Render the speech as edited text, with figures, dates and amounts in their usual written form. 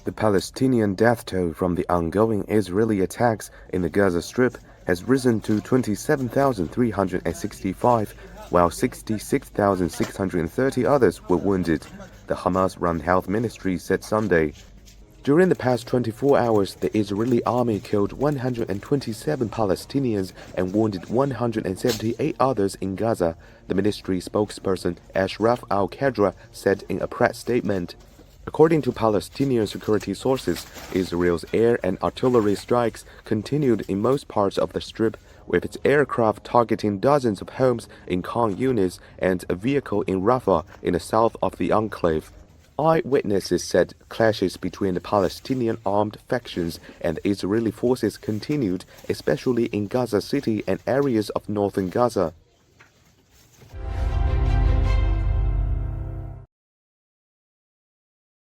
The Palestinian death toll from the ongoing Israeli attacks in the Gaza Strip has risen to 27,365, while 66,630 others were wounded, the Hamas-run health ministry said Sunday. During the past 24 hours, the Israeli army killed 127 Palestinians and wounded 178 others in Gaza, the ministry spokesperson Ashraf al-Qadra said in a press statement. According to Palestinian security sources, Israel's air and artillery strikes continued in most parts of the Strip, with its aircraft targeting dozens of homes in Khan Yunis and a vehicle in Rafah in the south of the enclave. Eyewitnesses said clashes between the Palestinian armed factions and Israeli forces continued, especially in Gaza City and areas of northern Gaza.